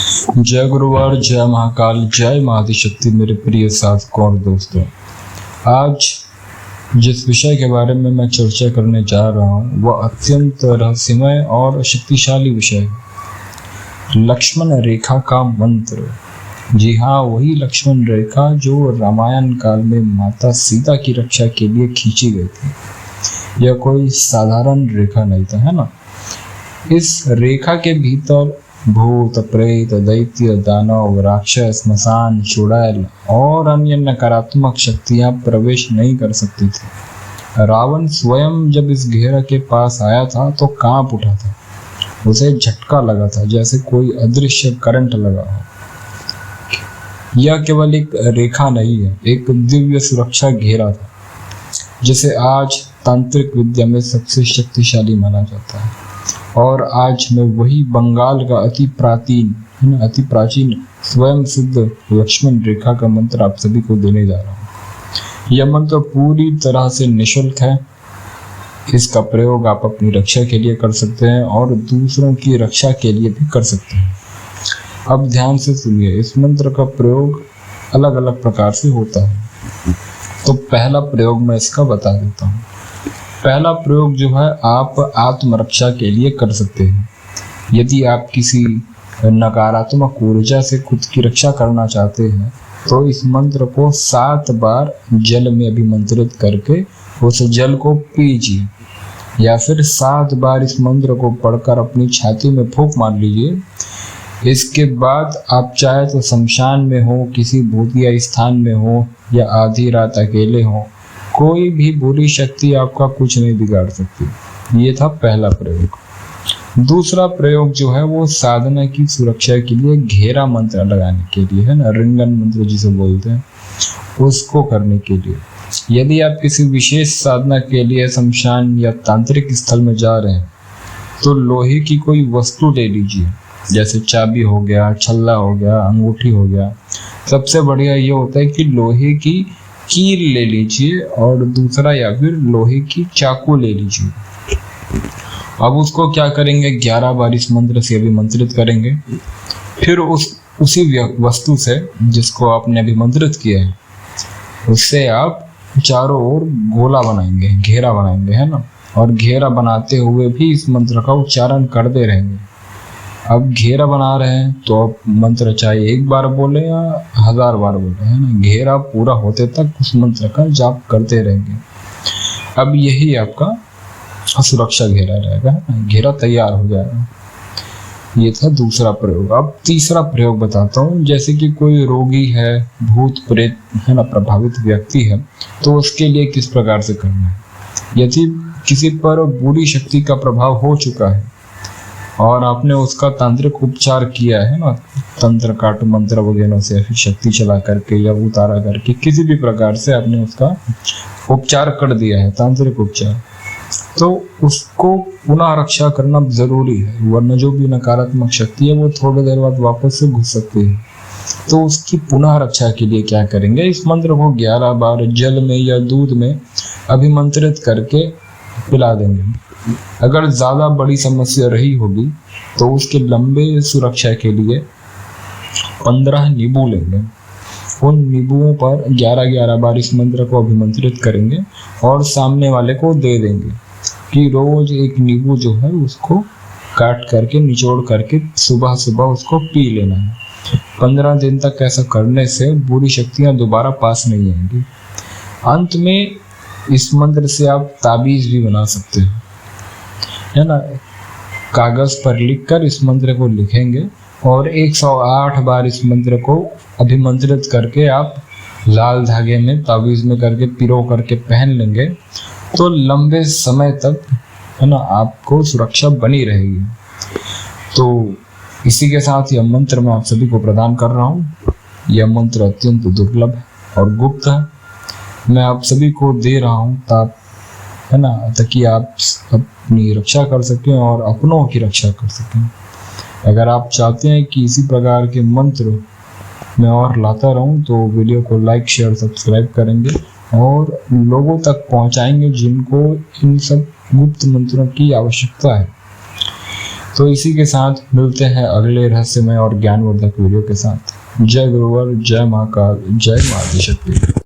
जय गुरुवार, जय महाकाल, जय महादिशक्ति। मेरे प्रिय साधकों और दोस्तों, आज जिस विषय के बारे में मैं चर्चा करने जा रहा हूँ वह अत्यंत रहस्यमय और शक्तिशाली विषय है। लक्ष्मण रेखा का मंत्र। जी हाँ, वही लक्ष्मण रेखा जो रामायण काल में माता सीता की रक्षा के लिए खींची गई थी। यह कोई साधारण रेखा नहीं था, है ना। इस रेखा के भीतर भूत, प्रेत, दैत्य, दानव, राक्षस, स्मशान, चुड़ैल और अन्य नकारात्मक शक्तियां प्रवेश नहीं कर सकती थी। रावण स्वयं जब इस घेरा के पास आया था तो कांप उठा था। उसे झटका लगा था जैसे कोई अदृश्य करंट लगा हो। यह केवल एक रेखा नहीं है, एक दिव्य सुरक्षा घेरा था जिसे आज तांत्रिक विद्या में सबसे शक्तिशाली माना जाता है। और आज मैं वही बंगाल का अति प्राचीन स्वयं सिद्ध लक्ष्मण रेखा का मंत्र आप सभी को देने जा रहा हूँ। यह मंत्र पूरी तरह से निःशुल्क है। इसका प्रयोग आप अपनी रक्षा के लिए कर सकते हैं और दूसरों की रक्षा के लिए भी कर सकते हैं। अब ध्यान से सुनिए, इस मंत्र का प्रयोग अलग अलग प्रकार से होता है। तो पहला प्रयोग मैं इसका बता देता हूँ। पहला प्रयोग जो है आप आत्मरक्षा के लिए कर सकते हैं। यदि आप किसी नकारात्मक ऊर्जा से खुद की रक्षा करना चाहते हैं तो इस मंत्र को 7 बार जल में अभिमंत्रित करके उस जल को पीजिए, या फिर 7 बार इस मंत्र को पढ़कर अपनी छाती में फूंक मार लीजिए। इसके बाद आप चाहे तो शमशान में हो, किसी भूतिया स्थान में हो, या आधी रात अकेले हो, कोई भी बुरी शक्ति आपका कुछ नहीं बिगाड़ सकती। ये था पहला प्रयोग। दूसरा प्रयोग जो है वो साधना की सुरक्षा के लिए घेरा मंत्र लगाने के लिए है ना, रिंगन मंत्र जिसे बोलते हैं, उसको करने के लिए। यदि आप किसी विशेष साधना के लिए शमशान या तांत्रिक स्थल में जा रहे हैं तो लोहे की कोई वस्तु ले लीजिए, जैसे चाबी हो गया, छल्ला हो गया, अंगूठी हो गया। सबसे बढ़िया ये होता है कि लोहे की कील ले लीजिए, और दूसरा या फिर लोहे की चाकू ले लीजिए। अब उसको क्या करेंगे, 11 बार इस मंत्र से अभिमंत्रित करेंगे। फिर उसी वस्तु से जिसको आपने अभिमंत्रित किया है उससे आप चारों ओर गोला बनाएंगे, घेरा बनाएंगे, है ना। और घेरा बनाते हुए भी इस मंत्र का उच्चारण करते रहेंगे। अब घेरा बना रहे हैं तो आप मंत्र चाहे 1 बार बोले या 1000 बार बोले, है ना। घेरा पूरा होते तक उस मंत्र का जाप करते रहेंगे। अब यही आपका सुरक्षा घेरा रहेगा, घेरा तैयार हो जाएगा। ये था दूसरा प्रयोग। अब तीसरा प्रयोग बताता हूँ। जैसे कि कोई रोगी है, भूत प्रेत है ना, प्रभावित व्यक्ति है, तो उसके लिए किस प्रकार से करना है। यदि किसी पर बुरी शक्ति का प्रभाव हो चुका है और आपने उसका तांत्रिक उपचार किया है ना, तंत्र काट मंत्र वगैरह से, फिर शक्ति चला करके या उतारा करके, किसी भी प्रकार से आपने उसका उपचार कर दिया है, तांत्रिक उपचार, तो उसको पुनः रक्षा करना जरूरी है। वरना जो भी नकारात्मक शक्ति है वो थोड़ी देर बाद वापस से घुस सकती है। तो उसकी पुनः रक्षा के लिए क्या करेंगे, इस मंत्र को 11 बार जल में या दूध में अभिमंत्रित करके पिला देंगे। अगर ज्यादा बड़ी समस्या रही होगी तो उसके लंबे सुरक्षा के लिए 15 नींबू लेंगे। उन नींबुओं पर 11-11 बार इस मंत्र को अभिमंत्रित करेंगे और सामने वाले को दे देंगे कि रोज एक नींबू जो है उसको काट करके, निचोड़ करके सुबह सुबह उसको पी लेना है। 15 दिन तक ऐसा करने से बुरी शक्तियां दोबारा पास नहीं आएंगी। अंत में इस मंत्र से आप ताबीज भी बना सकते हैं, है ना। कागज पर लिखकर इस मंत्र को लिखेंगे और 108 बार इस मंत्र को अभिमंत्रित करके आप लाल धागे में, ताबीज में करके पिरो करके पहन लेंगे तो लंबे समय तक, है ना, आपको सुरक्षा बनी रहेगी। तो इसी के साथ यह मंत्र मैं आप सभी को प्रदान कर रहा हूँ। यह मंत्र अत्यंत दुर्लभ और गुप्त है। मैं आप सभी को दे रहा हूँ है ना, ताकि आप अपनी रक्षा कर सकें और अपनों की रक्षा कर सकें। अगर आप चाहते हैं कि इसी प्रकार के मंत्र मैं और लाता रहूं तो वीडियो को लाइक, शेयर, सब्सक्राइब करेंगे और लोगों तक पहुंचाएंगे जिनको इन सब गुप्त मंत्रों की आवश्यकता है। तो इसी के साथ मिलते हैं अगले रहस्यमय और ज्ञानवर्धक वीडियो के साथ। जय गुरुवर, जय महाकाल, जय माँ आदिशक्ति।